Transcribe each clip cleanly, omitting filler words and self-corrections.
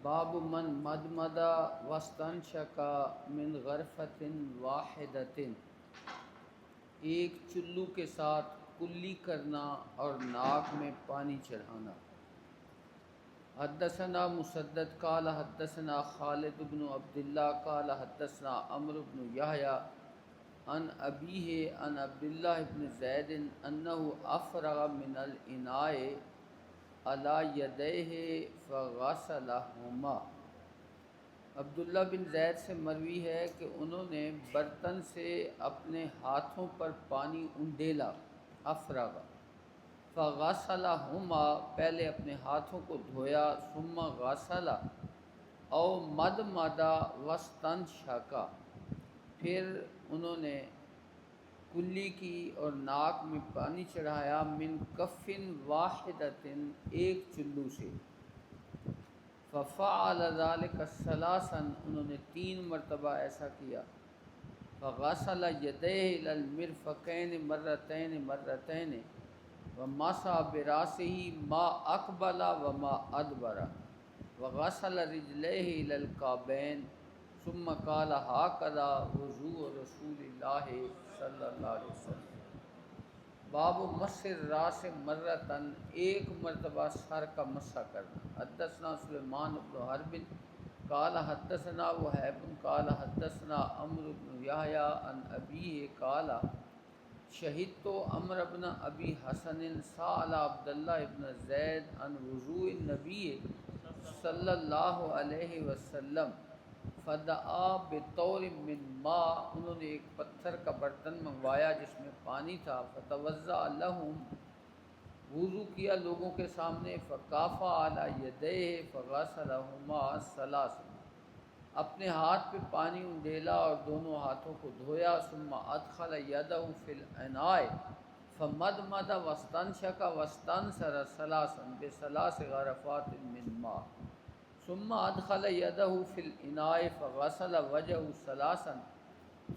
باب من مدمد واستنشق من غرفۃ واحدۃ، ایک چلو کے ساتھ کلی کرنا اور ناک میں پانی چڑھانا۔ حدثنا مسدد قال حدثنا خالد بن عبد اللہ قال حدثنا عمرو بن یحییٰ عن ابیہ عن عبد اللہ بن زید انہ افرغ من الاناء علی یدیہ فغسلہما۔ عبداللہ بن زید سے مروی ہے کہ انہوں نے برتن سے اپنے ہاتھوں پر پانی انڈیلا، افرغ، فغسلہما، پہلے اپنے ہاتھوں کو دھویا، ثم غسل او مدمد واستنشق، پھر انہوں نے کلی کی اور ناک میں پانی چڑھایا، من کف واحدۃ، ایک چلو سے، ففعل ذلك ثلاثا، انہوں نے 3 مرتبہ ایسا کیا، فغسل یدیہ الی المرفقین مرتین مرتین ومسح براسہ ما اقبل وما ادبر وغسل رجلیہ الی الکعبین ثم قال ہکذا وضوء رسول اللہ صلی اللہ علیہ وسلم۔ باب مس الراس مرتن، ایک مرتبہ سر کا مسح کرنا۔ حدثنا سلیمان بن حرب قال حدثنا وہیب قال حدثنا عمرو بن یحییٰ عن ابیہ قال شہدت عمرو بن ابی حسن سأل عبداللہ بن زید عن وضوء النبی صلی اللہ علیہ وسلم فدعا بطور من ماء، انہوں نے ایک پتھر کا برتن منگوایا جس میں پانی تھا، فتوضأ لہم، وضو کیا لوگوں کے سامنے، فکافا علی یدیہ فغسلہما ثلاثا، اپنے ہاتھ پہ پانی انڈیلا اور دونوں ہاتھوں کو دھویا، ثم ادخل یدہ فی الاناء فمدمد واستنشق واستنثر ثلاثا بثلاث غرفات من ماء، ثم ادخل یدہ فی الاناء فغسل وجهه ثلاثا،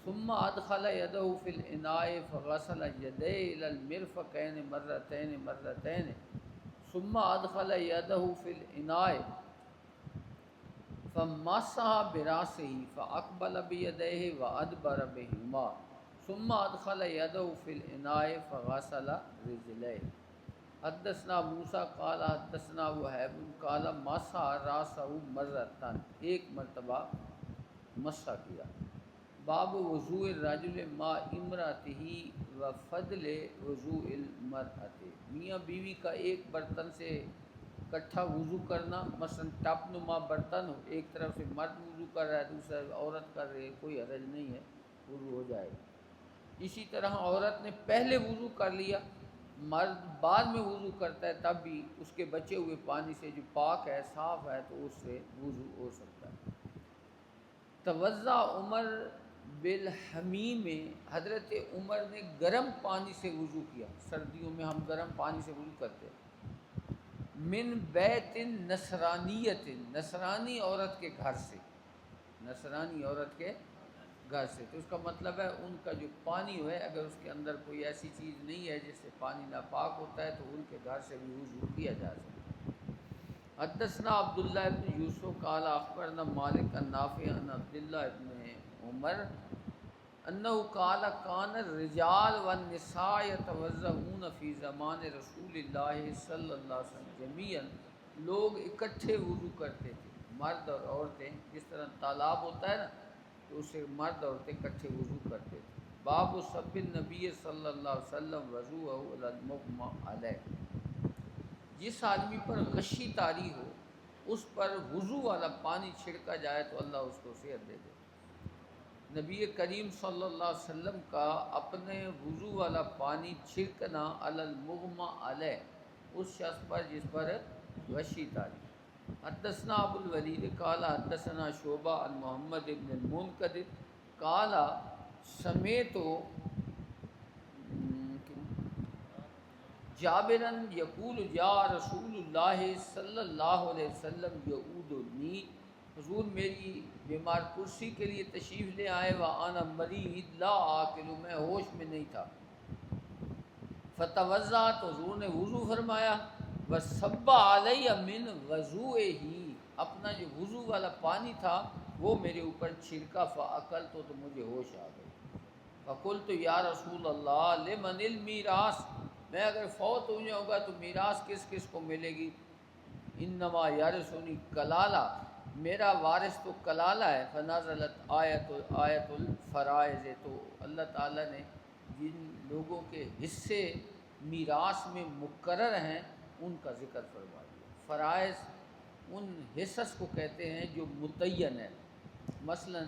ثم ادخل یدہ فی الاناء فغسل یدیہ الی المرفقین مرتین مرتین، ثم ادخل یدہ فی الاناء فمسح براسہ فاقبل بیدیہ وادبر بہما، ثم ادخل یدہ فی الاناء فغسل رجلیہ۔ حدثنا موسیٰ قال حدثنا وہیب قال مسح راسہ مرتن، ایک مرتبہ مسح کیا۔ باب وضوء الرجل مع امرأتہ و فضل وضوء المرأة، میاں بیوی کا ایک برتن سے اکٹھا وضو کرنا، مثلا ٹپ نما برتن ہو، ایک طرف سے مرد وضو کر رہا ہے دوسرا عورت کر رہی ہے، کوئی حرج نہیں ہے، وضو ہو جائے گا۔ اسی طرح عورت نے پہلے وضو کر لیا، مرد بعد میں وضو کرتا ہے، تب بھی اس کے بچے ہوئے پانی سے جو پاک ہے صاف ہے تو اس سے وضو ہو سکتا ہے۔ توضأ عمر بالحمیم، حضرت عمر نے گرم پانی سے وضو کیا، سردیوں میں ہم گرم پانی سے وضو کرتے ہیں۔ من بیت نصرانیت، نصرانی عورت کے گھر سے، نصرانی عورت کے گھر سے، تو اس کا مطلب ہے ان کا جو پانی ہے اگر اس کے اندر کوئی ایسی چیز نہیں ہے جس سے پانی ناپاک ہوتا ہے تو ان کے گھر سے بھی وضو کیا جا سکتا ہے۔ حدثنا عبداللہ بن یوسف قال اخبرنا مالک عن نافع عن عبداللہ بن عمر انہ قال کان الرجال والنساء یتوضؤون فی زمان رسول اللہ صلی اللہ علیہ وسلم جمیعا، لوگ اکٹھے وضو کرتے تھے، مرد اور عورتیں، جس طرح تالاب ہوتا ہے نا تو اس سے مرد عورتیں اکٹھے وضو کرتے تھے۔ باب سب النبی صلی اللہ علیہ وسلم وضوءہ علی المغمى علیہ، جس آدمی پر غشی طاری ہو اس پر وضو والا پانی چھڑکا جائے تو اللہ اس کو صحت دے دے۔ نبی کریم صلی اللہ علیہ وسلم کا اپنے وضو والا پانی چھڑکنا علی المغمى علیہ، اس شخص پر جس پر غشی طاری۔ حدثنا ابو الولید قال حدثنا شعبہ عن محمد بن المنکدر قال سمعت جابرا یقول جاء رسول اللہ صلی اللہ علیہ وسلم یعودنی، حضور میری بیمار کرسی کے لیے تشریف لے آئے، وانا مریض لا عاقل، میں ہوش میں نہیں تھا، فتوضأ، تو حضور نے وضو فرمایا، وصب علی من وضوئہ، اپنا جو وضو والا پانی تھا وہ میرے اوپر چھڑکا، فعقلت تو مجھے ہوش آ گئی۔ فقلت یا رسول اللہ لمن المیراث، میں اگر فوت ہو جاؤں گا تو میراث کس کس کو ملے گی؟ انما یارثنی کلالہ، میرا وارث تو کلالہ ہے۔ فنزلت آیت الفرائض، تو اللہ تعالیٰ نے جن لوگوں کے حصے میراث میں مقرر ہیں ان کا ذکر فرما دیا۔ فرائض ان حصص کو کہتے ہیں جو متعین ہے، مثلا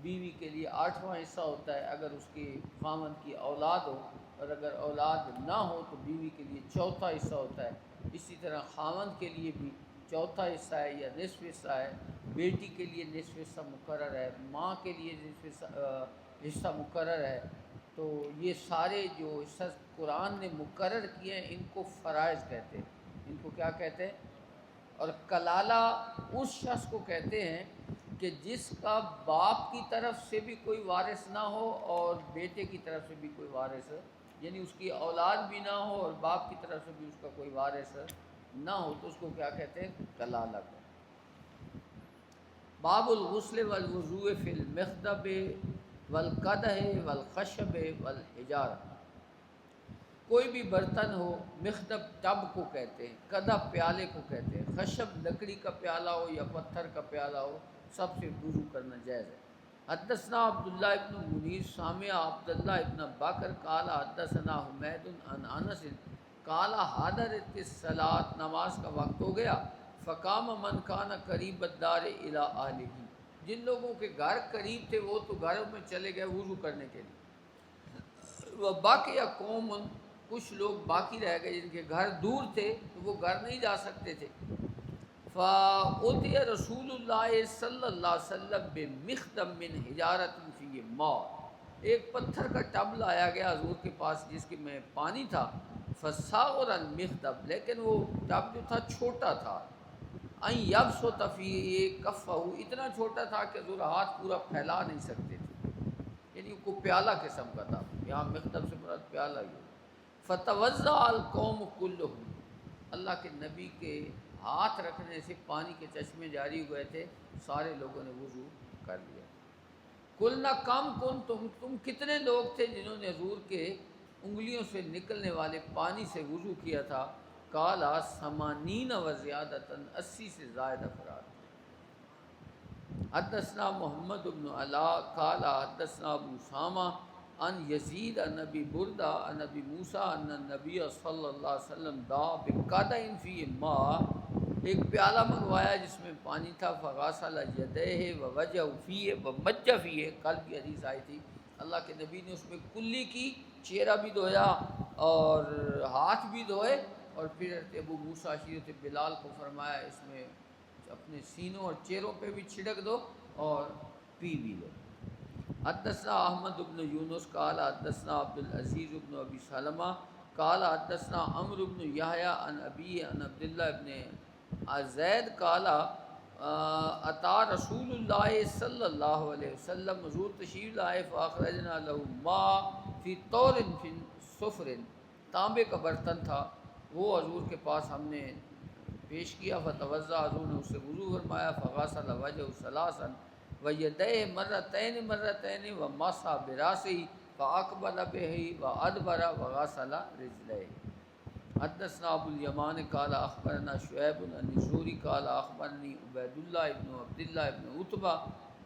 بیوی کے لیے 8واں حصہ ہوتا ہے اگر اس کی خاوند کی اولاد ہو، اور اگر اولاد نہ ہو تو بیوی کے لیے چوتھا حصہ ہوتا ہے۔ اسی طرح خاوند کے لیے بھی چوتھا حصہ ہے یا نصف حصہ ہے، بیٹی کے لیے نصف حصہ مقرر ہے، ماں کے لیے نصف حصہ مقرر ہے۔ تو یہ سارے جو حصہ قرآن نے مقرر کیے ہیں ان کو فرائض کہتے ہیں، ان کو کیا کہتے ہیں؟ اور کلالہ اس شخص کو کہتے ہیں کہ جس کا باپ کی طرف سے بھی کوئی وارث نہ ہو اور بیٹے کی طرف سے بھی کوئی وارث، یعنی اس کی اولاد بھی نہ ہو اور باپ کی طرف سے بھی اس کا کوئی وارث نہ ہو، تو اس کو کیا کہتے ہیں؟ کلالہ کو۔ باب الغسل والوضوء فی المخدب والقدح والخشب والحجارہ، کوئی بھی برتن ہو، مخدب ٹب کو کہتے ہیں، قدح پیالے کو کہتے ہیں، خشب لکڑی کا پیالہ ہو یا پتھر کا پیالہ ہو، سب سے وضو کرنا جائز ہے۔ حدثنا عبداللہ ابن منیر سامع عبداللہ ابن بکر قال حدثنا حمید عن انس قال حضرت الصلاۃ، نماز کا وقت ہو گیا، فقام من کان قریب الدار الی اہلہ، جن لوگوں کے گھر قریب تھے وہ تو گھروں میں چلے گئے وضو کرنے کے لیے، وبقی قوم، کچھ لوگ باقی رہ گئے جن کے گھر دور تھے تو وہ گھر نہیں جا سکتے تھے۔ فأتی رسول اللہ صلی اللہ علیہ وسلم بمخدم من حجارت فی ماء، ایک پتھر کا ٹب لایا گیا حضور کے پاس جس کے میں پانی تھا، فصاغر المخدب، لیکن وہ ٹب جو تھا چھوٹا تھا، ان یبسط فیہ کفہ، اتنا چھوٹا تھا کہ حضور ہاتھ پورا پھیلا نہیں سکتے تھے، یعنی کو پیالہ قسم کا تھا، یہاں مخدب سے مراد پیالہ ہی۔ فتوضأ القوم کلہم، اللہ کے نبی کے ہاتھ رکھنے سے پانی کے چشمے جاری ہوئے تھے، سارے لوگوں نے وضو کر لیا۔ قلنا کم کن، تم کتنے لوگ تھے جنہوں نے حضور کے انگلیوں سے نکلنے والے پانی سے وضو کیا تھا؟ قالا 80 وزیادتاً، 80 سے زائد افراد۔ حدثنا محمد بن علاء قال حدثنا ابو اسامہ عن یزید عن ابی بردہ عن ابی موسیٰ ان النبی صلی اللہ علیہ وسلم دعا بقدح فیہ ماء، ایک پیالہ منگوایا جس میں پانی تھا، فغسل یدیہ ووجہ فیہ ومج فیہ، کل بھی حدیث آئی تھی، اللہ کے نبی نے اس میں کلی کی، چہرہ بھی دھویا اور ہاتھ بھی دھوئے، اور پھر ابو موسیٰ حضرت بلال کو فرمایا اس میں اپنے سینوں اور چہروں پہ بھی چھڑک دو اور پی بھی لو۔ حدثنا احمد بن یونس قال حدثنا عبد العزیز بن ابی سلمہ قال حدثنا عمرو بن یحییٰ عن ابی عن عبداللہ ابن زید قال اتا رسول اللہ صلی اللہ علیہ وسلم، حضور تشریف لائے، فاخرجنا له ماء فی طور فی صفر، تانبے کا برتن تھا وہ حضور کے پاس ہم نے پیش کیا، فتوضأ، حضور نے اس سے وضو فرمایا، فغسل وجهه ثلاثا ویدیہ مرتین ومسح براسہ فاقبل بہ وادبر وغسل رجلہ۔ حدثنا ابو الیمان قال اخبرنا شعیب عن الزہری قال اخبرنی عبید اللہ ابن عبداللہ ابن عتبہ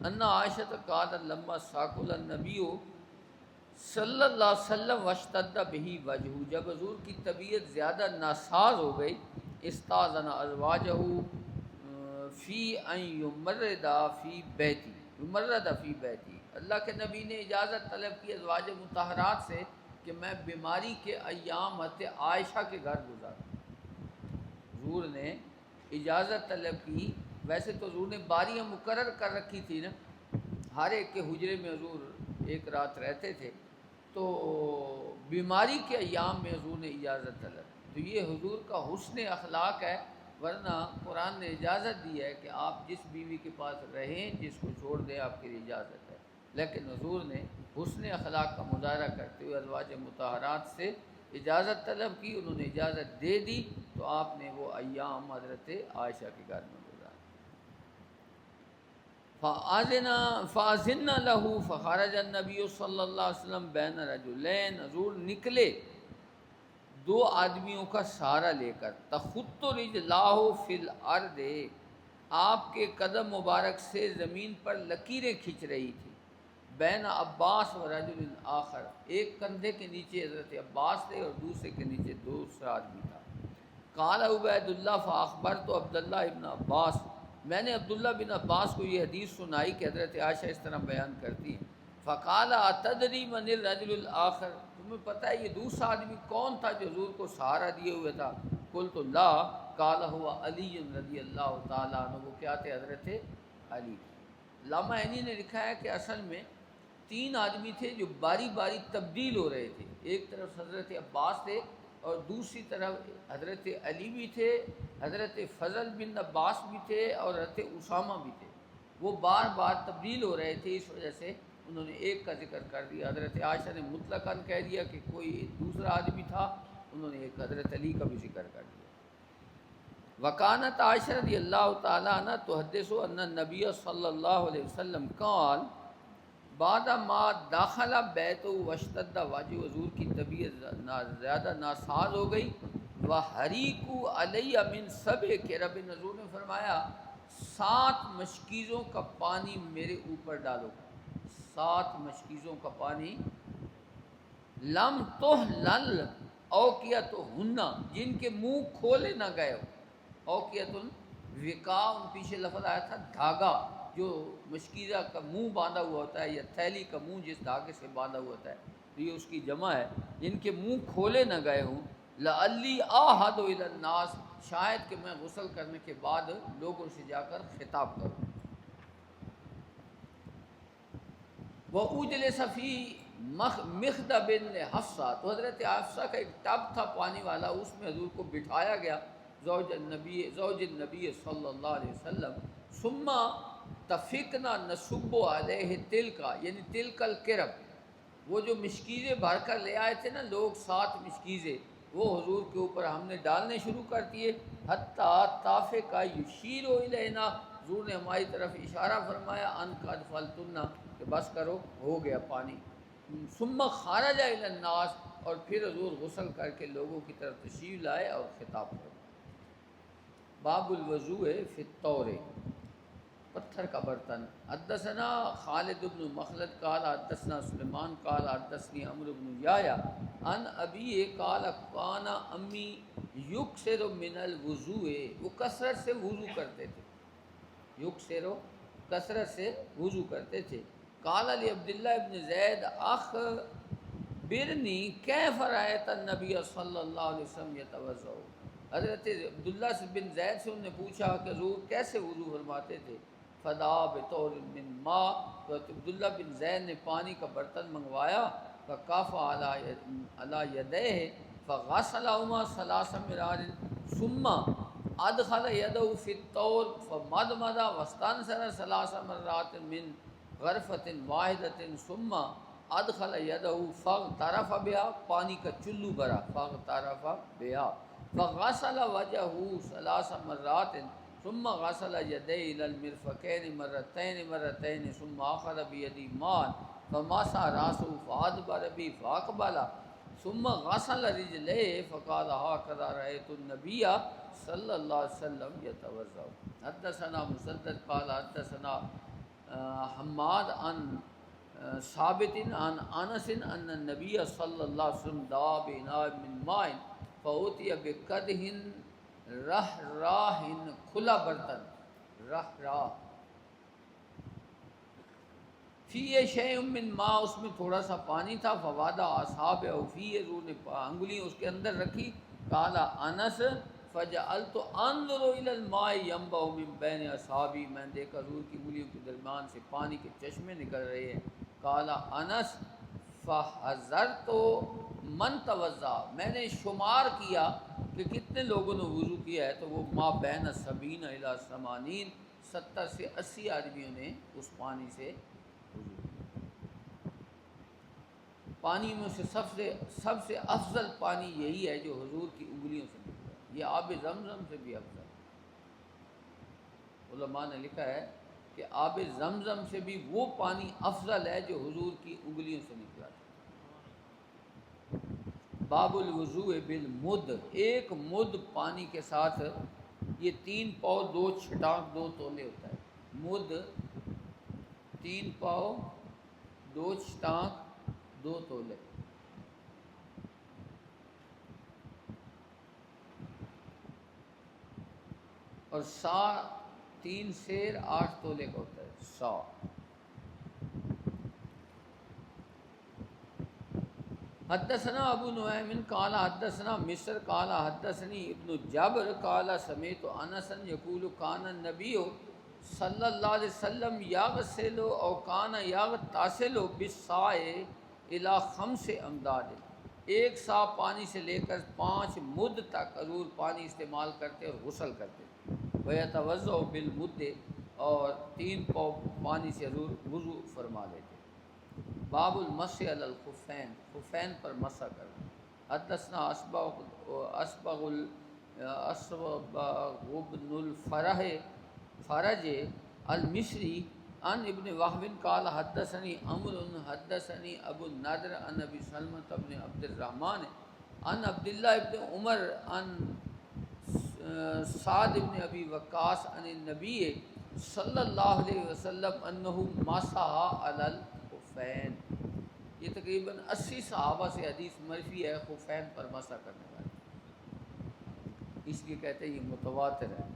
ان عائشہ قالت لما ثقل النبی صلی اللہ علیہ وسلم واشتد بہ وجہہ، جب حضور کی طبیعت زیادہ ناساز ہو گئی، استاذن ازواجہ فی ان یمرد فی بیتی، یمرد فی بیتی، اللہ کے نبی نے اجازت طلب کی ازواج مطہرات سے کہ میں بیماری کے ایام حضرت عائشہ کے گھر گزاروں۔ حضور نے اجازت طلب کی، ویسے تو حضور نے باریاں مقرر کر رکھی تھی نا، ہر ایک کے حجرے میں حضور ایک رات رہتے تھے، تو بیماری کے ایام میں حضور نے اجازت طلب، تو یہ حضور کا حسن اخلاق ہے، ورنہ قرآن نے اجازت دی ہے کہ آپ جس بیوی کے پاس رہیں، جس کو چھوڑ دیں، آپ کے لیے اجازت ہے، لیکن حضور نے حسن اخلاق کا مظاہرہ کرتے ہوئے ازواج مطہرات سے اجازت طلب کی، انہوں نے اجازت دے دی، تو آپ نے وہ ایام حضرت عائشہ کے گھر میں گزارے۔ فَأَذِنَ لَهُ فَخَرَجَ النَّبِيُّ صلی اللہ علیہ وسلم بین رجلین، حضور نکلے دو آدمیوں کا سہارا لے کر، تخط رجلاه فی الارض، آپ کے قدم مبارک سے زمین پر لکیریں کھنچ رہی تھی، بین عباس و رجل آخر، ایک کندھے کے نیچے حضرت عباس تھے اور دوسرے کے نیچے دوسرا آدمی تھا۔ قال عبید اللہ فاخبرت عبداللہ ابن عباس، میں نے عبداللہ بن عباس کو یہ حدیث سنائی کہ حضرت عائشہ اس طرح بیان کرتی ہیں۔ فقال اتدری من الرجل الاخر، تمہیں پتہ ہے یہ دوسرا آدمی کون تھا جو حضور کو سہارا دیے ہوئے تھا؟ قلت لا، قال هو علی رضی اللہ تعالیٰ عنہ، وہ کیا تھے؟ حضرت علی۔ علامہ عینی نے لکھا ہے کہ اصل میں تین آدمی تھے جو باری باری تبدیل ہو رہے تھے، ایک طرف حضرت عباس تھے اور دوسری طرف حضرت علی بھی تھے، حضرت فضل بن عباس بھی تھے اور حضرت اسامہ بھی تھے، وہ بار بار تبدیل ہو رہے تھے، اس وجہ سے انہوں نے ایک کا ذکر کر دیا۔ حضرت عائشہ نے مطلقاً کہہ دیا کہ کوئی دوسرا آدمی تھا، انہوں نے ایک حضرت علی کا بھی ذکر کر دیا۔ وکانت عائشہ رضی اللہ تعالیٰ عنہ تحدث ان النبی صلی اللہ علیہ وسلم قال بعد ما داخلہ بیت واشتد وجہ، حضور کی طبیعت زیادہ ناساز ہو گئی، وحریقوا علی من سبع کرب، حضور نے فرمایا 7 مشکیزوں کا پانی میرے اوپر ڈالو، 7 مشکیزوں کا پانی، لم تحلل اوقیتہن، جن کے منہ کھولے نہ گئے ہو، اوقیت الوقاء، پیچھے لفظ آیا تھا دھاگا، جو مشکیزہ کا منہ باندھا ہوا ہوتا ہے یا تھیلی کا منہ جس دھاگے سے باندھا ہوا ہوتا ہے، تو یہ اس کی جمع ہے، جن کے منہ کھولے نہ گئے ہوں، لعلی آحد الی الناس، شاید کہ میں غسل کرنے کے بعد لوگوں سے جا کر خطاب کروں۔ وَأُجْلِسَ فِي مِخْدَبٍ لِحَفْصَةَ، تو حضرت حفصہ کا ایک ٹب تھا پانی والا، اس میں حضور کو بٹھایا گیا، زوج النبی صلی اللہ علیہ وسلم، ثم تفقنا نصب علیہ تلکا، یعنی تلک الکرب، وہ جو مشکیزیں بھر کر لے آئے تھے نا لوگ، 7 مشکیزیں، وہ حضور کے اوپر ہم نے ڈالنے شروع کر دیے، حتیٰ طافقا یشیر الینا، حضور نے ہماری طرف اشارہ فرمایا، ان قد فلتنا، کہ بس کرو، ہو گیا پانی۔ ثم خرج الی الناس، اور پھر حضور غسل کر کے لوگوں کی طرف تشریف لائے اور خطاب فرمایا۔ باب الوضوء فی الطور، پتھر کا برتن۔ حدثنا خالد بن مخلد قال حدثنا سلیمان قال حدثنی عمرو بن یحییٰ عن ابی قال کان امی یکثر من الوضوء، وہ کثرت سے وضو کرتے تھے، یکثر کثرت سے وضو کرتے تھے۔ قال علی عبداللہ ابن زید اخبرنی کیف رأیت النبی صلی اللہ علیہ وسلم یتوضأ، حضرت عبداللہ بن زید سے انہوں نے پوچھا کہ حضور کیسے وضو فرماتے تھے؟ فدعا بطور من ماء، تو عبداللہ بن زید نے پانی کا برتن منگوایا، فکاف علی یدیہ فغسلہما 3 مرار، ثم ادخل یدہ فی الطور فمضمض واستنثر 3 مرات من غرفۃ واحدۃ، ثم ادخل یدہ فاغترف بها، پانی کا چلو بھرا، فاغترف بها فغسل وجهه 3 مرات، ثم غسل يديه الى المرفقين مرتين ثم اخذ بيده ماء فمسح راسه فادبر به فاقبل، ثم غسل رجليه فقال هكذا رأيت النبي صلى الله عليه وسلم يتوضأ۔ حدثنا مسدد قال حدثنا حماد عن ثابت عن انس ان النبي صلی اللہ علیہ وسلم دعا بإناء من ماء فأوتي بقدح رحراہ، کھلا برتن، رحراہ، فیہ شیء من ماء، اس میں تھوڑا سا پانی تھا، فوضع اصحابہ فیہ، حضور نے انگلیاں اس کے اندر رکھی، قال انس فجعلت انظر الى الماء ينبع من بین اصحابی، میں نے دیکھا حضور کی انگلیوں کے درمیان سے پانی کے چشمے نکل رہے ہیں۔ قال انس فحضرت من توضا، میں نے شمار کیا کہ کتنے لوگوں نے وضو کیا ہے، تو وہ ما بین 70 الی 80، 70 سے 80 آدمیوں نے اس پانی سے وضو کیا۔ پانی میں سے سب سے افضل پانی یہی ہے جو حضور کی انگلیوں سے نکلا ہے، یہ آب زمزم سے بھی افضل۔ علماء نے لکھا ہے کہ آب زمزم سے بھی وہ پانی افضل ہے جو حضور کی انگلیوں سے نکلا تھا۔ باب الوضوء بالمد، ایک مد پانی کے ساتھ، یہ 3 پاؤ 2 چھٹانک 2 تولے ہوتا ہے۔ مد 3 پاؤ 2 چھٹانک 2 تولے، اور سا 3 سیر 8 تولے کا ہوتا ہے سا۔ حدثنا ابو نعیم قال حدثنا مصر قال حدثني ابن جبر قال سمعت انسا يقول كان النبي صلی اللہ علیہ وسلم یغسل او کان یغتسل بالصاع الی 5 امداد، 1 سا پانی سے لے کر 5 مد تک حضور پانی استعمال کرتے اور غسل کرتے، ویتوضأ بالمد، اور 3 پاؤ پانی سے حضور وضو فرما لیتے۔ باب المسح علی الخفین، خفین پر مسح کرنا۔ حدثنا اسبغ بن فرج المصری عن ابن وهب قال حدثني عمرو حدثني ابو النضر عن ابي سلمة بن عبد الرحمن عن عبد الله بن عمر عن سعد بن ابي وقاص عن النبي صلی اللہ علیہ وسلم انه مسح علی الخفین۔ یہ تقریباً 80 صحابہ سے حدیث مرفی ہے خفین پر مسح کرنے والی، اس لیے کہتے ہیں یہ متواتر ہے۔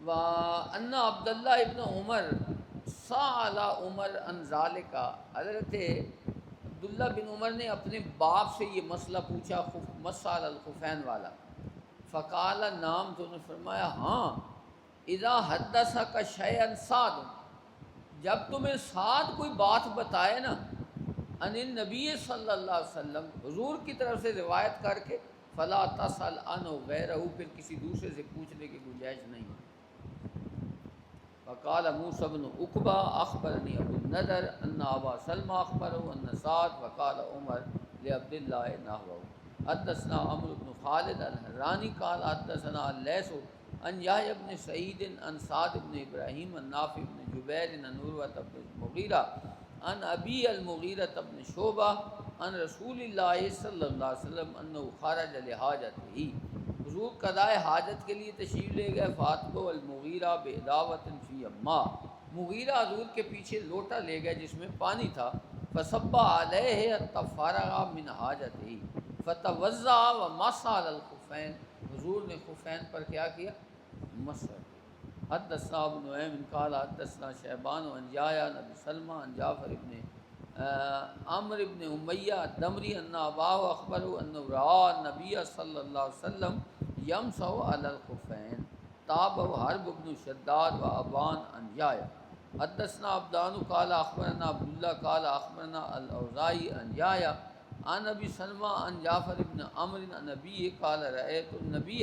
وَأَنَّ عبد اللہ ابن عمر سأل عمر عن ذالک، حضرت عبداللہ بن عمر نے اپنے باپ سے یہ مسئلہ پوچھا مسح علی الخفین والا، فقال نام، تو نے فرمایا ہاں، اذا حدثک شیئا سعد، جب تمہیں سعد کوئی بات بتائے نا، ان النبی صلی اللہ علیہ وسلم، حضور کی طرف سے روایت کر کے، فلا تسأل عنہ غیرہ، پھر کسی دوسرے سے پوچھنے کی گنجائش نہیں۔ وقال موسى بن عقبہ اخبرنی ابو النضر ان ابا سلمہ اخبرہ ان سعد، وقال عمر لعبد اللہ نحوہ۔ حدثنا عمرو بن خالد الحرانی قال حدثنا اللیث عن یحیی بن سعید عن سعد بن ابراہیم عن نافع بن جبیر عن عروہ بن المغیرہ عن ابی المغیرہ بن شعبہ عن رسول اللہ صلی اللہ علیہ وسلم انہ خرج لحاجتہ، حضور قضاء حاجت کے لیے تشریف لے گئے، فاتبہ المغیرہ بإداوۃ فی ماء، مغیرہ حضور کے پیچھے لوٹا لے گئے جس میں پانی تھا، فصب علیہ حتی فرغ من حاجتہ فتوضأ ومسح علی الخفین، حضور نے خفین پر کیا کیا؟ مسح۔ حدثنا ابو نعیم قال حدثنا شیبان عن یحییٰ عن ابی سلمہ عن جعفر بن عمرو بن امیہ الدمری ان اباہ اخبرہ انہ رأى النبی صلی اللہ علیہ وسلم یمسح علی الخفین، تابعہ حرب بن شداد و ابان عن یحییٰ۔ حدثنا عبدان قال اخبرنا عبداللہ قال اخبرنا الاوزاعی عن یحییٰ عن ابی سلمہ عن جعفر بن عمرو عن ابیہ قال رأیت النبی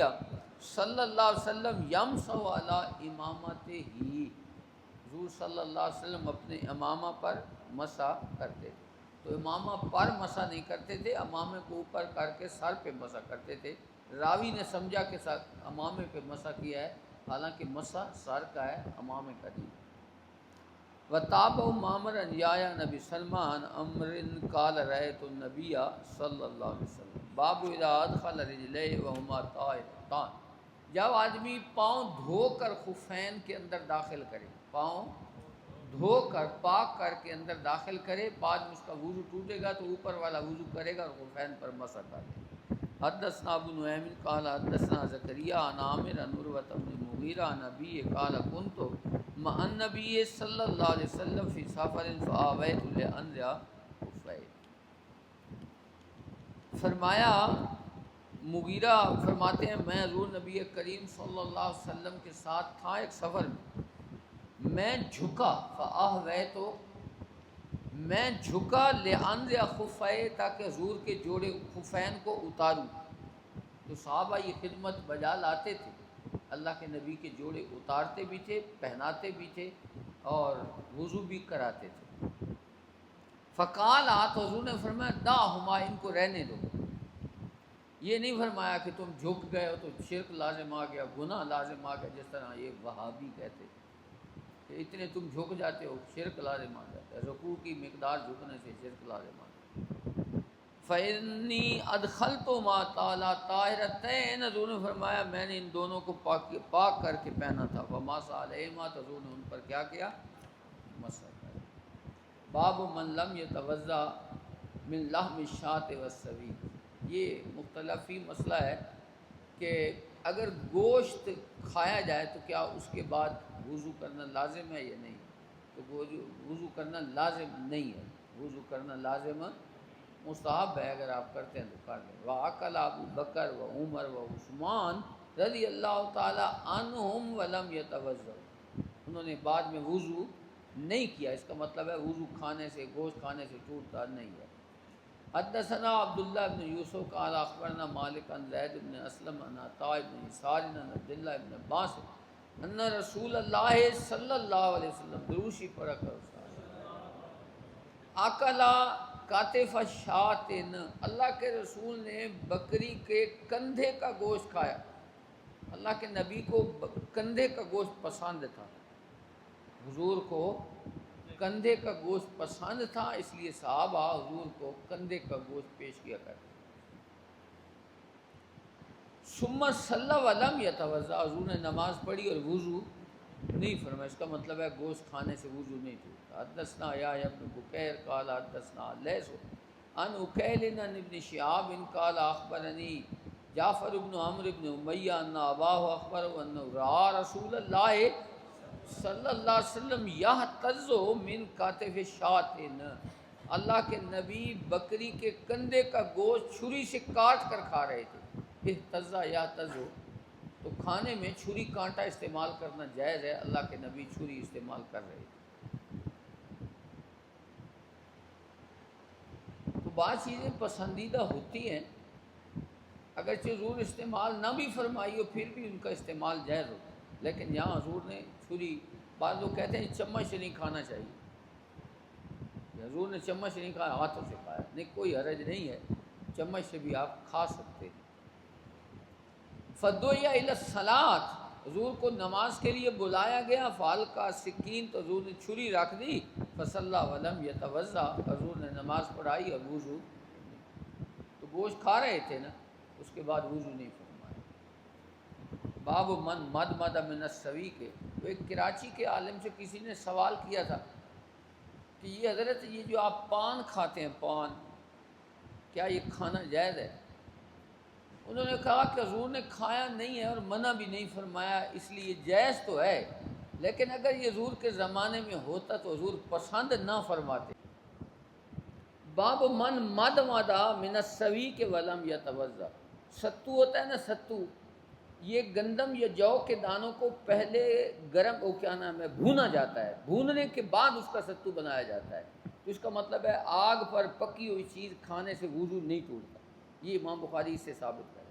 صلی اللہ علیہ وسلم یمسح علی امامتہ، حضور صلی اللہ علیہ وسلم اپنے امامہ پر مسح کرتے تھے۔ تو امامہ پر مسح نہیں کرتے تھے، امامے کو اوپر کر کے سر پہ مسح کرتے تھے۔ راوی نے سمجھا کہ امامے پہ مسح کیا ہے، حالانکہ مسح سر کا ہے، امامے کا نہیں۔ وتابع معمر عن یحییٰ عن ابی سلمہ عن عمرو قال رأیت النبی صلی اللہ علیہ وسلم۔ باب اذا ادخل رجلیہ وہما طاہرتان، جب آدمی پاؤں دھو کر خفین کے اندر داخل کرے، پاؤں دھو کر پاک کر کے اندر داخل کرے، بعد میں اس کا وضو ٹوٹے گا تو اوپر والا وضو کرے گا اور خفین پر مسح کر دے۔ حدثنا ابو نعیم قال حدثنا زکریا عن عامر عن عروہ بن المغیرہ عن ابی قال كنت مع النبی صلی اللہ علیہ وسلم فی سفر فآویت لانزع خفین، فرمایا مغیرہ فرماتے ہیں میں حضور نبی کریم صلی اللہ علیہ وسلم کے ساتھ تھا ایک سفر میں جھکا، فآویت، میں جھکا لانزع خفین، تاکہ حضور کے جوڑے خفین کو اتاروں۔ تو صحابہ یہ خدمت بجا لاتے تھے، اللہ کے نبی کے جوڑے اتارتے بھی تھے، پہناتے بھی تھے اور وضو بھی کراتے تھے۔ فقال، تو حضور نے فرمایا دعہما، ان کو رہنے دو۔ یہ نہیں فرمایا کہ تم جھک گئے ہو تو شرک لازم آ گیا، گناہ لازم آ گیا، جس طرح یہ وہابی کہتے کہ اتنے تم جھک جاتے ہو، شرک لازم آ جاتا ہے، رکوع کی مقدار جھکنے سے شرک لازم آ جاتا ہے۔ فَإِنِّي أَدْخَلْتُهُمَا تعالیٰ طاہرتین، حضور نے فرمایا میں نے ان دونوں کو پاک کر کے پہنا تھا، فَمَا عَلَيْهِمَا، تو حضور نے ان پر کیا کیا؟ مسح کیا۔ باب من لم يتوضأ من لحم الشاة والسویق، یہ مختلف ہی مسئلہ ہے کہ اگر گوشت کھایا جائے تو کیا اس کے بعد وضو کرنا لازم ہے یا نہیں؟ تو وضو کرنا لازم نہیں ہے، وضو کرنا لازم مستحب ہے، اگر آپ کرتے ہیں تو کر لیں۔ وَأَكَلَ ابو بکر و عمر و عثمان رضی اللہ تعالی عنہم ولم يتوضؤ، انہوں نے بعد میں وضو نہیں کیا، اس کا مطلب ہے وضو کھانے سے، گوشت کھانے سے ٹوٹتا نہیں ہے۔ حدثنا عبداللہ بن یوسف قال اخبرنا مالک عن زید بن اسلم عن عطاء بن یسار عن عبداللہ بن عباس ان رسول اللہ صلی اللہ علیہ وسلم، دروشی پڑھا کرو اکلا کاتف شاتن، اللہ کے رسول نے بکری کے کندھے کا گوشت کھایا۔ اللہ کے نبی کو کندھے کا گوشت پسند تھا، حضور کو کندھے کا گوشت پسند تھا، اس لیے صحابہ حضور کو کندھے کا گوشت پیش کیا کرتے۔ ثم صلی ولم یتوضا، حضور نے نماز پڑھی اور وضو نہیں فرمایا، اس کا مطلب ہے گوشت کھانے سے وضو نہیں ٹوٹتا۔ حدثنا یحییٰ بن بکیر قال حدثنا لیث عن عقیل عن ابن شہاب قال اخبرنی جعفر بن عمرو بن امیہ ان اباہ اخبرہ انہ رأى رسول اللہ صلی اللہ علیہ وسلم یحتز من کاتف شاة، اللہ کے نبی بکری کے کندھے کا گوشت چھری سے کاٹ کر کھا رہے تھے۔ احتزا یحتزو، تو کھانے میں چھری کانٹا استعمال کرنا جائز ہے، اللہ کے نبی چھری استعمال کر رہے تھے۔ تو بعض چیزیں پسندیدہ ہوتی ہیں، اگرچہ حضور استعمال نہ بھی فرمائی ہو پھر بھی ان کا استعمال جائز ہوتا ہے، لیکن یہاں حضور نے چھری، بعض لوگ کہتے ہیں چمچ سے نہیں کھانا چاہیے، حضور نے چمچ سے نہیں کھایا، ہاتھوں سے کھایا، نہیں کوئی حرج نہیں ہے، چمچ سے بھی آپ کھا سکتے ہیں۔ فدعی الی الصلاۃ، حضور کو نماز کے لیے بلایا گیا، فالقى سکین، تو حضور نے چھری رکھ دی، فصلی ولم یتوضا، حضور نے نماز پڑھائی اور وضو، تو گوشت کھا رہے تھے نا، اس کے بعد وضو نہیں فرمایا۔ باب من مدمد من السویق، تو ایک کراچی کے عالم سے کسی نے سوال کیا تھا کہ یہ حضرت یہ جو آپ پان کھاتے ہیں، پان کیا یہ کھانا جائز ہے؟ انہوں نے کہا کہ حضور نے کھایا نہیں ہے اور منع بھی نہیں فرمایا، اس لیے جائز تو ہے، لیکن اگر یہ حضور کے زمانے میں ہوتا تو حضور پسند نہ فرماتے۔ باب من مدمد من السویق ولم یتوضا، ستو ہوتا ہے نا، ستو، یہ گندم یا جو کے دانوں کو پہلے گرم کیا نام ہے بھونا جاتا ہے، بھوننے کے بعد اس کا ستو بنایا جاتا ہے، تو اس کا مطلب ہے آگ پر پکی ہوئی چیز کھانے سے وضو نہیں ٹوٹتا، یہ امام بخاری سے ثابت ہے۔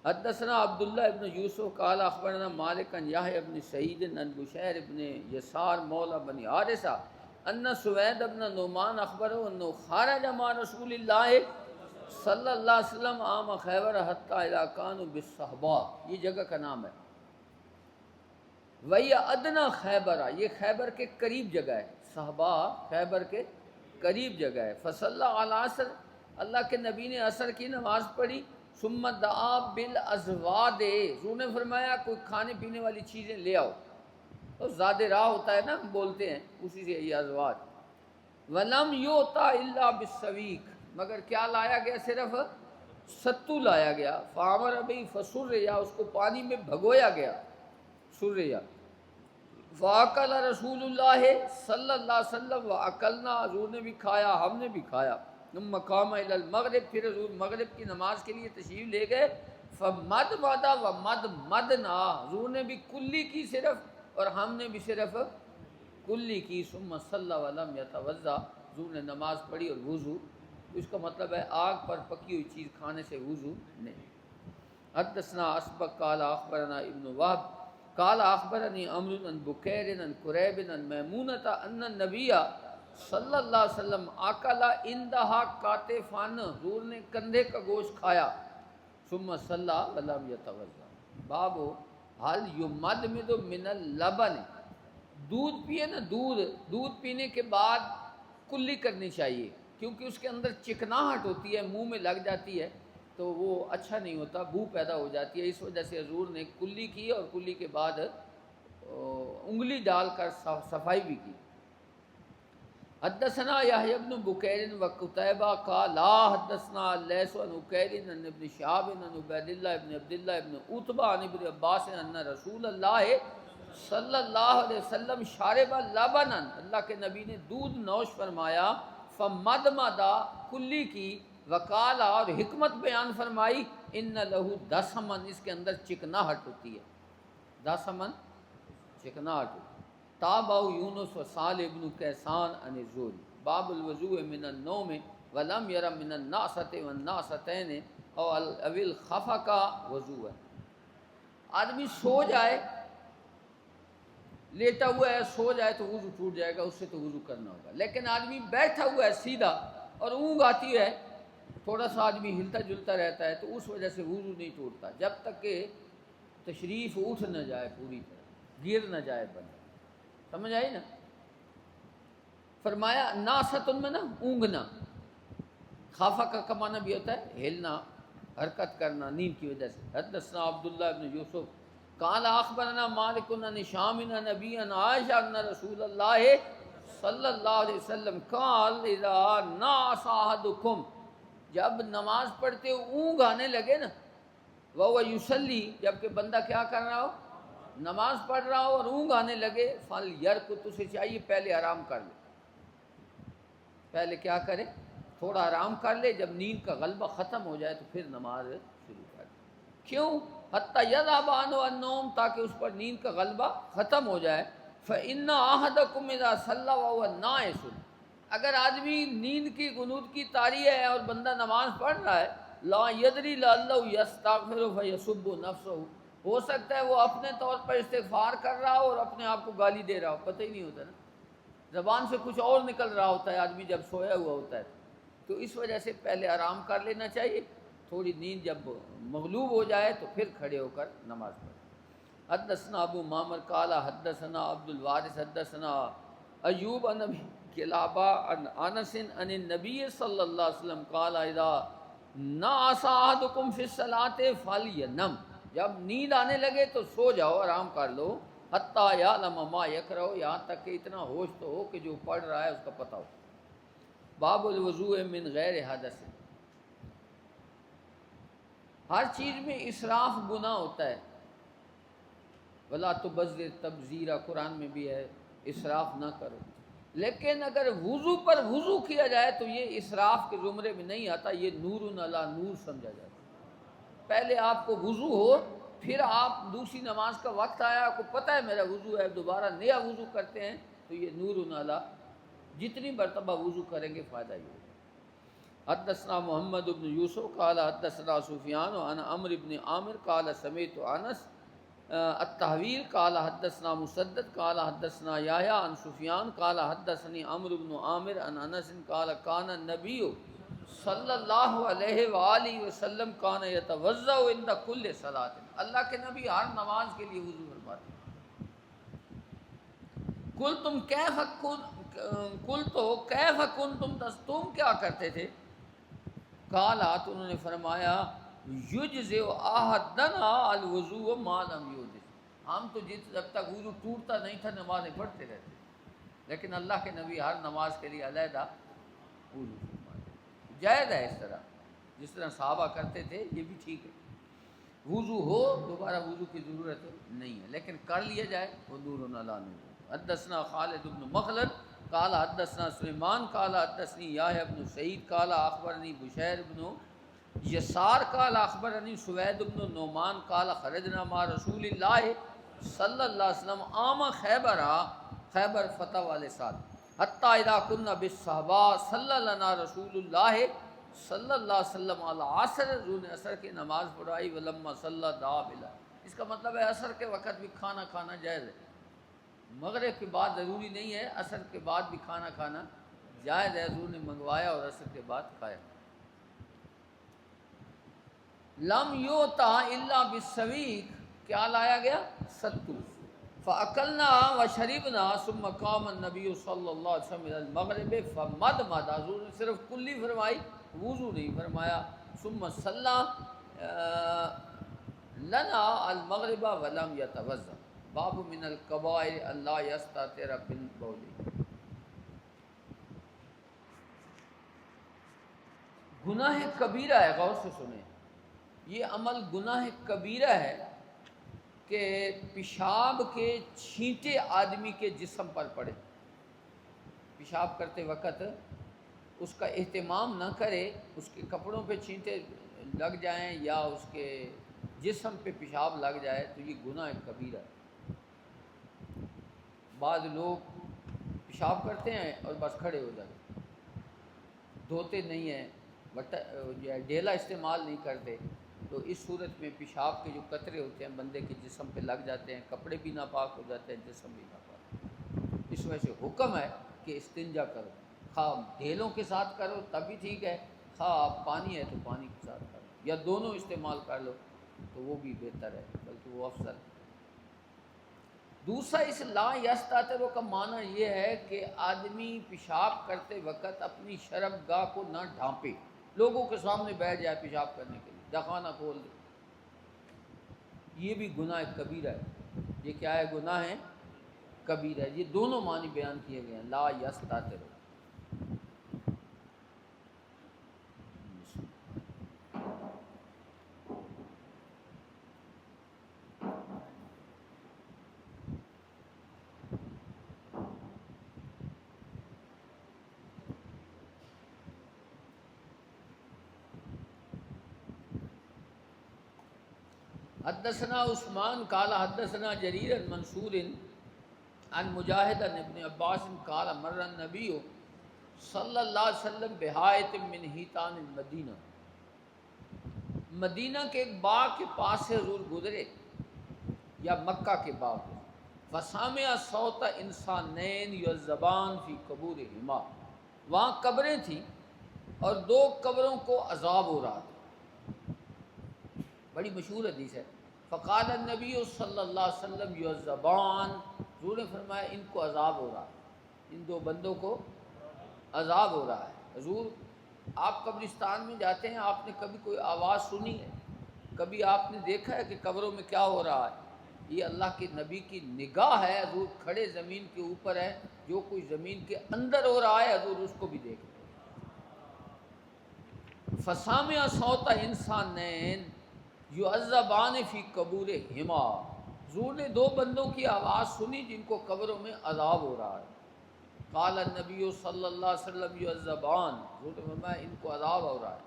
حدثنا عبداللہ ابن یوسف قال اخبرنا مالک عن یحییٰ ابن سعید عن بشیر ابن یسار مولا بنی حارثہ ان سوید ابن نعمان اخبرہ انہ خرج مع رسول اللہ صلی اللہ علیہ وسلم عام خیبر حتی اذا کانوا بالصحباء، یہ جگہ کا نام ہے، وہی ادنا خیبر، یہ خیبر کے قریب جگہ ہے، صحبا خیبر کے قریب جگہ ہے۔ فصلی علی العصر، اللہ کے نبی نے عصر کی نماز پڑھی، ثم دعا بالازواد، حضور نے فرمایا کوئی کھانے پینے والی چیزیں لے آؤ، تو زاد راہ ہوتا ہے نا ہم بولتے ہیں، اسی سے یہ ازواد۔ ولم یؤتا الا بالسویق، مگر کیا لایا گیا؟ صرف ستو لایا گیا۔ فامر ابھی فسریا، اس کو پانی میں بھگویا گیا، سریا۔ فاکل رسول اللہ صلی اللہ علیہ وسلم واکلنا، حضور نے بھی کھایا ہم نے بھی کھایا۔ ثم قام الی المغرب، پھر حضور مغرب کی نماز کے لیے تشریف لے گئے، فمدمد ومدمدنا، حضور نے بھی کلی کی صرف اور ہم نے بھی صرف کلی کی۔ ثم صلی ولم یتوضا، حضور نے نماز پڑھی اور وضو، اس کا مطلب ہے آگ پر پکی ہوئی چیز کھانے سے وضو نہیں۔ حدثنا اسبق قال اخبرنا ابن وهب قال اخبرنی عمرو عن بکیر عن قریب عن میمونۃ ان النبی صلی اللہ علیہ وسلم اکل عندها کاتفان، حضور نے کندھے کا گوشت کھایا، ثم صلی ولم یتوضا۔ باب هل یمدمد من اللبن، دودھ پیے نا، دودھ پینے کے بعد کلی کرنی چاہیے، کیونکہ اس کے اندر چکناہٹ ہوتی ہے، منہ میں لگ جاتی ہے تو وہ اچھا نہیں ہوتا، بو پیدا ہو جاتی ہے۔ اس وجہ سے حضور نے کلی کی اور کلی کے بعد انگلی ڈال کر صفائی بھی کی۔ حدثنا یحیی بن بکیر و قتیبہ قال لا حدثنا لیث عن عکیر عن ابن شہاب عن عبید اللہ بن عبد اللہ بن عتبہ عن ابن عباس ان رسول اللہ صلی اللہ علیہ وسلم شارب لبنا، اللہ کے نبی نے دودھ نوش فرمایا، فمدمدا کلی کی، وقالا اور حکمت بیان فرمائی، ان لہو دسمن، اس کے اندر چکناہٹ ہوتی ہے، دسمن چکناہٹ ہوتی ہے۔ تابعوا یونس و صالح بن کیسان عن الزہری باب الوضوء من النوم ولم یر من النعست والنعستین او الخفق وضوء۔ آدمی سو جائے، لیٹا ہوا ہے، سو جائے تو وضو ٹوٹ جائے گا، اس سے تو وضو کرنا ہوگا، لیکن آدمی بیٹھا ہوا ہے سیدھا اور اونگ آتی ہے، تھوڑا سا آدمی ہلتا جلتا رہتا ہے تو اس وجہ سے وضو نہیں ٹوٹتا، جب تک کہ تشریف اٹھ نہ جائے پوری طرح، گر نہ جائے بندہ۔ سمجھ آئی نا؟ فرمایا ناستن میں نا اونگنا، خافہ کا معنی بھی ہوتا ہے ہلنا، حرکت کرنا نیند کی وجہ سے۔ حدثنا عبداللہ بن یوسف قال اخبرنا مالک عن هشام عن نبی عن عائشہ ان رسول اللہ صلی اللہ علیہ وسلم قال اذا نعس احدکم، جب نماز پڑھتے اونگ آنے لگے نا، وہو یصلی، جبکہ بندہ کیا کر رہا ہو، نماز پڑھ رہا ہو اور اونگ آنے لگے، فلیرقد، اسے چاہیے پہلے آرام کر لے، پہلے کیا کرے، تھوڑا آرام کر لے، جب نیند کا غلبہ ختم ہو جائے تو پھر نماز شروع کر دے۔ کیوں؟ حتی یذهب عنہ النوم، تاکہ اس پر نیند کا غلبہ ختم ہو جائے۔ فإن أحدكم إذا صلى وهو ناعس، اگر آدمی نیند کی غنود کی طاری ہے اور بندہ نماز پڑھ رہا ہے، لا يدري لعله يستغفر فيسب نفسه، ہو سکتا ہے وہ اپنے طور پر استغفار کر رہا ہو اور اپنے آپ کو گالی دے رہا ہو، پتہ ہی نہیں ہوتا نا، زبان سے کچھ اور نکل رہا ہوتا ہے آدمی جب سویا ہوا ہوتا ہے، تو اس وجہ سے پہلے آرام کر لینا چاہیے، تھوڑی نیند جب مغلوب ہو جائے تو پھر کھڑے ہو کر نماز پڑھیں۔ حدثنا ابو معمر قال حدثنا عبد الوارث حدثنا ایوب عن ابی قلابہ عن انس عن النبی صلی اللہ علیہ وسلم قال اذا نعس احدکم فی الصلاۃ فلینم، جب نیند آنے لگے تو سو جاؤ، آرام کر لو، حتی یعلم ما یکرہ، یہاں تک کہ اتنا ہوش تو ہو کہ جو پڑھ رہا ہے اس کا پتہ ہو۔ باب الوضوء من غیر حدث، ہر چیز میں اسراف گناہ ہوتا ہے، ولا تبذر تبذیرا، قرآن میں بھی ہے اسراف نہ کرو، لیکن اگر وضو پر وضو کیا جائے تو یہ اسراف کے زمرے میں نہیں آتا، یہ نور علی نور سمجھا جاتا ہے۔ پہلے آپ کو وضو ہو، پھر آپ دوسری نماز کا وقت آیا، آپ کو پتہ ہے میرا وضو ہے، دوبارہ نیا وضو کرتے ہیں تو یہ نور علی، جتنی مرتبہ وضو کریں گے فائدہ یہ ہوگا۔ حدثنا محمد بن یوسف قال حدثنا سفیان عن عمرو بن عامر قال سمعت انس التحویل قال حدثنا مسدد قال حدثنا یحیی عن سفیان قال حدثني عمرو بن عامر عن انس قال كان النبي صلی اللہ علیہ وآلہ وسلم کان یتوضأ عند کل صلاۃ، اللہ کے نبی ہر نماز کے لیے وضو فرماتے۔ قلتم کیف کنتم، تم کیا کرتے تھے؟ قالات، انہوں نے فرمایا یجزئ احدنا الوضوء ما لم یحدث، ہم تو جب تک وضو ٹوٹتا نہیں تھا نمازیں پڑھتے رہتے، لیکن اللہ کے نبی ہر نماز کے لیے علیحدہ وضو فرماتے۔ جائز ہے اس طرح، جس طرح صحابہ کرتے تھے یہ بھی ٹھیک ہے، وضو ہو دوبارہ وضو کی ضرورت نہیں ہے، لیکن کر لیا جائے وہ نور علی نور۔ حدثنا خالد بن مخلد قال حدثنا سلیمان قال حدثنی یحیی بن سعید قال اخبرنی بشیر بن یسار قال اخبرنی سوید بن نعمان قال خرجنا مع رسول اللہ صلی اللہ علیہ وسلم عام خیبر فتح والے سال، حتی اذا كنا بالصحباء صلی لنا رسول اللہ صلی اللہ علیہ وسلم العصر، حضور نے عصر کی نماز پڑھائی، ولما صلی دعا بلا، اس کا مطلب ہے عصر کے وقت بھی کھانا کھانا جائز ہے، مغرب کے بعد ضروری نہیں ہے، عصر کے بعد بھی کھانا کھانا جائز ہے، حضور نے منگوایا اور عصر کے بعد کھایا۔ لم یوتا الا بالسویق، کیا لایا گیا؟ ستو، فَأَكَلْنَا وَشَرِبْنَا ثُمَّ قَامَ النَّبِيُّ صلی اللہ علیہ وسلم إِلَى الْمَغْرِبِ فَمَضْمَضَ، حضور نے صرف کلی فرمائی، وضو نہیں فرمایا. ثُمَّ صَلَّى لَنَا الْمَغْرِبَ وَلَمْ يَتَوَضَّأْ. باب من الکبائر اللہ یستتر بالبول. گناہ کبیرہ ہے، غور سے سنیں، یہ عمل گناہ کبیرہ ہے کہ پیشاب کے چھینٹے آدمی کے جسم پر پڑے. پیشاب کرتے وقت اس کا اہتمام نہ کرے، اس کے کپڑوں پہ چھینٹے لگ جائیں یا اس کے جسم پہ پیشاب لگ جائے تو یہ گناہ کبیرہ ہے. بعض لوگ پیشاب کرتے ہیں اور بس کھڑے ہو جاتے ہیں، دھوتے نہیں ہیں، ڈیلا استعمال نہیں کرتے، تو اس صورت میں پیشاب کے جو قطرے ہوتے ہیں بندے کے جسم پہ لگ جاتے ہیں، کپڑے بھی ناپاک ہو جاتے ہیں، جسم بھی ناپاک. اس وجہ سے حکم ہے کہ استنجا کرو، خواہ ڈھیلوں کے ساتھ کرو تب بھی ٹھیک ہے، خواہ پانی ہے تو پانی کے ساتھ کرو، یا دونوں استعمال کر لو تو وہ بھی بہتر ہے، بلکہ وہ افضل ہے. دوسرا اس لا یستتر کا معنی یہ ہے کہ آدمی پیشاب کرتے وقت اپنی شرم گاہ کو نہ ڈھانپے، لوگوں کے سامنے بیٹھ جائے پیشاب کرنے کے لیے، دخانہ کھول دے. یہ بھی گناہ کبیرہ ہے. یہ کیا ہے؟ گناہ ہے کبیرہ ہے. یہ دونوں معنی بیان کیے گئے ہیں لا یستتر. حدثنا عثمان قال حدثنا جریر منصور عن مجاہد عن ابن عباس قال مر النبی صلی اللہ علیہ وسلم بحائط من حیطان المدینہ. مدینہ کے ایک باغ کے پاس سے حضور گزرے، یا مکہ کے باغ میں. فسامع صوت انسانین یعذبان فی قبورہما، وہاں قبریں تھیں اور دو قبروں کو عذاب ہو رہا تھا. بڑی مشہور حدیث ہے. فقال النبی صلی اللہ علیہ وسلم یعذبان، حضور نے فرمایا ان کو عذاب ہو رہا ہے، ان دو بندوں کو عذاب ہو رہا ہے. حضور آپ قبرستان میں جاتے ہیں، آپ نے کبھی کوئی آواز سنی ہے؟ کبھی آپ نے دیکھا ہے کہ قبروں میں کیا ہو رہا ہے؟ یہ اللہ کے نبی کی نگاہ ہے. حضور کھڑے زمین کے اوپر ہے، جو کوئی زمین کے اندر ہو رہا ہے حضور اس کو بھی دیکھ رہے. فسامع صوت انسانین یعذبان فی قبورہما، حضور نے دو بندوں کی آواز سنی جن کو قبروں میں عذاب ہو رہا ہے. قال النبی صلی اللہ علیہ وسلم یعذبان، حضور نے فرمایا ان کو عذاب ہو رہا ہے.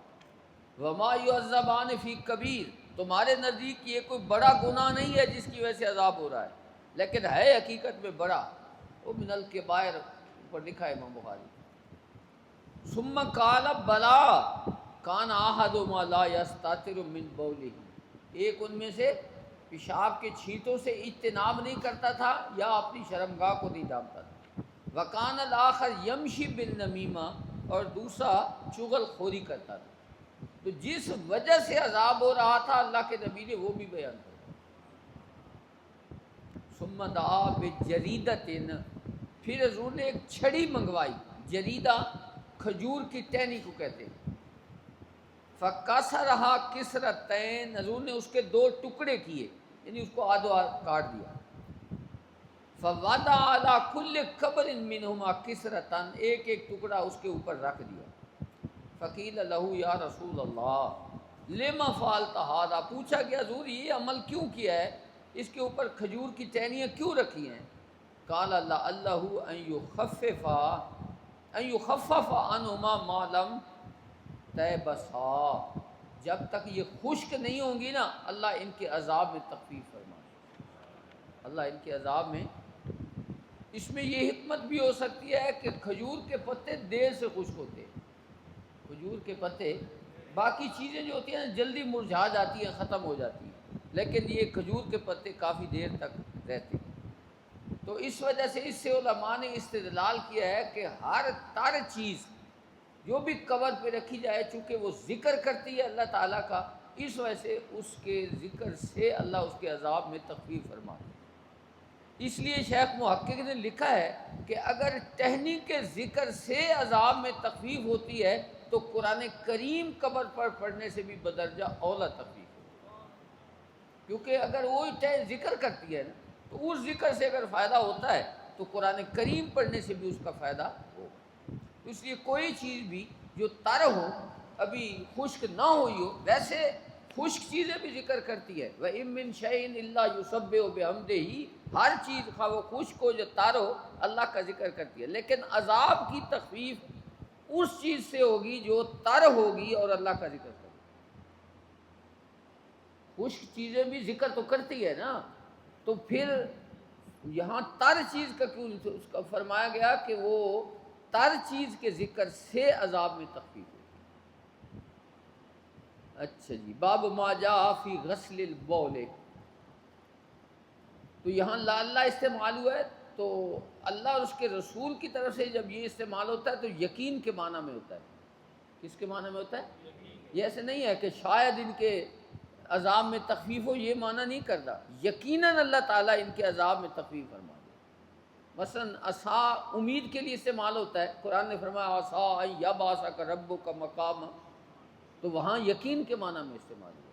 وما یعذبان فی کبیر، تمہارے نزدیک یہ کوئی بڑا گناہ نہیں ہے جس کی وجہ سے عذاب ہو رہا ہے، لیکن ہے حقیقت میں بڑا. وہ من الکبائر اوپر لکھا ہے امام بخاری. ثم قال بلا کان احدهما لا یستتر من بولہ، ایک ان میں سے پیشاب کے چھینٹوں سے اجتناب نہیں کرتا تھا یا اپنی شرمگاہ کو نہیں ڈھانپتا تھا. وکان الاخر یمشی بالنمیمہ، اور دوسرا چغل خوری کرتا تھا. تو جس وجہ سے عذاب ہو رہا تھا اللہ کے نبی نے وہ بھی بیان کیا. ثم دعا بجریدۃ، پھر حضور نے ایک چھڑی منگوائی. جریدہ کھجور کی ٹہنی کو کہتے ہیں. فَكَسَرَهَا كِسْرَتَيْن، حضور نے اس کے دو ٹکڑے کیے، یعنی اس کو آدھو آدھ کاٹ دیا. فَوَضَعَ عَلَى كُلِّ قَبْرٍ مِّنْهُمَا كِسْرَةً، ایک ایک ٹکڑا اس کے اوپر رکھ دیا. فَقِيلَ لَهُ يَا رَسُولَ اللَّهِ لِمَ فَعَلْتَ هَذَا، پوچھا کہ حضور یہ عمل کیوں کیا ہے، اس کے اوپر کھجور کی ٹہنیاں کیوں رکھی ہیں؟ قَالَ لَعَلَّهُ أَن يُخَفَّفَ عَنْهُمَا مَا لَمْ تَيْبَسَا، جب تک یہ خشک نہیں ہوں گی نا اللہ ان کے عذاب میں تخفیف فرمائے. اللہ ان کے عذاب میں، اس میں یہ حکمت بھی ہو سکتی ہے کہ کھجور کے پتے دیر سے خشک ہوتے ہیں. کھجور کے پتے، باقی چیزیں جو ہوتی ہیں جلدی مرجھا جاتی ہیں، ختم ہو جاتی ہیں، لیکن یہ کھجور کے پتے کافی دیر تک رہتے ہیں. تو اس وجہ سے اس سے علماء نے استدلال کیا ہے کہ ہر تر چیز جو بھی قبر پہ رکھی جائے، چونکہ وہ ذکر کرتی ہے اللہ تعالیٰ کا، اس وجہ سے اس کے ذکر سے اللہ اس کے عذاب میں تخفیف فرماتا ہے. اس لیے شیخ محقق نے لکھا ہے کہ اگر ٹہنی کے ذکر سے عذاب میں تخفیف ہوتی ہے تو قرآن کریم قبر پر پڑھنے سے بھی بدرجہ اولا تخفیف ہے، کیونکہ اگر وہ ذکر کرتی ہے نا تو اس ذکر سے اگر فائدہ ہوتا ہے تو قرآن کریم پڑھنے سے بھی اس کا فائدہ ہوگا۔ تو اس لیے کوئی چیز بھی جو تر ہو، ابھی خشک نہ ہوئی ہو، ویسے خشک چیزیں بھی ذکر کرتی ہے، وَإِن مِّن شَيْءٍ إِلَّا يُسَبِّحُ بِحَمْدِهِ، ہر چیز خواہ وہ خشک ہو جو تر ہو اللہ کا ذکر کرتی ہے، لیکن عذاب کی تخفیف اس چیز سے ہوگی جو تر ہوگی اور اللہ کا ذکر کرے۔ خشک چیزیں بھی ذکر تو کرتی ہے نا، تو پھر یہاں تر چیز کا کیوں اس کا فرمایا گیا کہ وہ تر چیز کے ذکر سے عذاب میں تخفیف ہوگی۔ اچھا جی، باب ما جاء فی غسل البول، تو یہاں لا اللہ استعمال ہوا ہے، تو اللہ اور اس کے رسول کی طرف سے جب یہ استعمال ہوتا ہے تو یقین کے معنی میں ہوتا ہے۔ کس کے معنی میں ہوتا ہے؟ یہ ایسے نہیں ہے کہ شاید ان کے عذاب میں تخفیف ہو، یہ معنی نہیں کرتا، یقیناً اللہ تعالیٰ ان کے عذاب میں تخفیف فرما دے۔ مثلا عصا امید کے لیے استعمال ہوتا ہے، قرآن نے فرمایا عصا ان یبعثک ربک مقاما، تو وہاں یقین کے معنی میں استعمال ہوا۔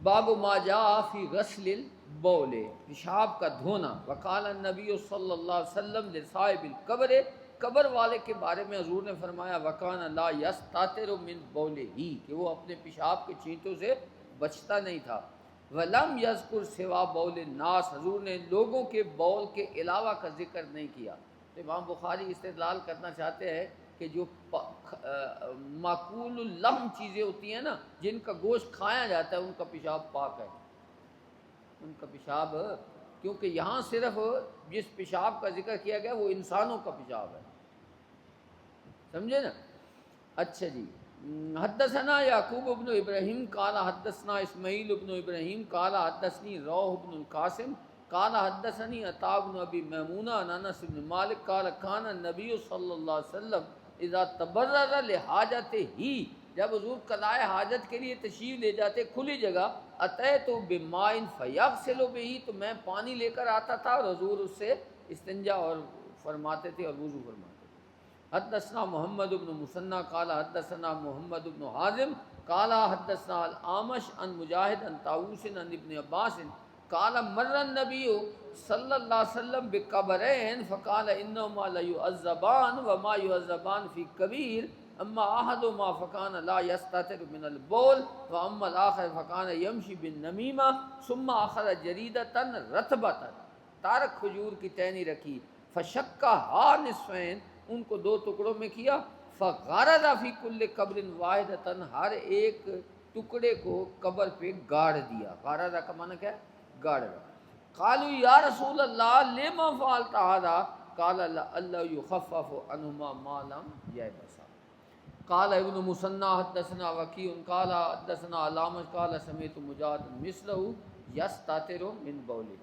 باب ما جاء فی غسل البول، پیشاب کا دھونا۔ وقال النبی صلی اللہ علیہ وسلم لصاحب القبر، قبر والے کے بارے میں حضور نے فرمایا وکان لا یستتر من بولہ، کہ وہ اپنے پیشاب کے چھینٹوں سے بچتا نہیں تھا۔ ولم یذکر سوا بول الناس، حضور نے لوگوں کے بول کے علاوہ کا ذکر نہیں کیا۔ تو امام بخاری استدلال کرنا چاہتے ہیں کہ جو معقول اللحم چیزیں ہوتی ہیں نا، جن کا گوشت کھایا جاتا ہے، ان کا پیشاب پاک ہے، ان کا پیشاب، کیونکہ یہاں صرف جس پیشاب کا ذکر کیا گیا وہ انسانوں کا پیشاب ہے، سمجھے نا۔ اچھا جی، حدثنا یعقوب بن ابراہیم قال حدثنا اسماعیل بن ابراہیم قال حدثنی روح بن القاسم قال حدثنی عطاء بن ابی میمونہ عن انس بن مالک قال کان النبی صلی اللہ علیہ وسلم اذا تبرر لحاجتہ، جب حضور قضائے حاجت کے لیے تشریف لے جاتے کھلی جگہ، اتیت بماء فیغسل بہ، تو میں پانی لے کر آتا تھا اور حضور اس سے استنجا اور فرماتے تھے اور وضو فرماتے تھے۔ حدثنا محمد بن مثنى قال حدثنا محمد بن حازم قال حدثنا الاعمش عن مجاہد عن طاووس عن ابن عباس قال مر النبی صلی اللہ علیہ وسلم بقبرین فقال انہما لیعذبان وما يعذبان فی کبیر اما احدهما فکان لا یستتر من البول واما الاخر فکان یمشی بالنمیمہ ثم اخذ جریدۃ رطبۃ، تارک کھجور کی ٹہنی رکھی، فشقھا نصفین، ان کو دو ٹکڑوں میں کیا، فغرز فی کل قبر واحدۃ، ہر ایک ٹکڑے کو قبر پہ گاڑ دیا۔ غرض کا معنی کیا ہے؟ گاڑنا۔ قالوا یا رسول اللہ لما فعلت هذا قال اللہ یخفف عنہما ما لم یبسا۔ قال ابن مثنى حدثنا وکیع قال حدثنا علامہ قال سمعت مجاہد مثلہ یستتر من بولہ۔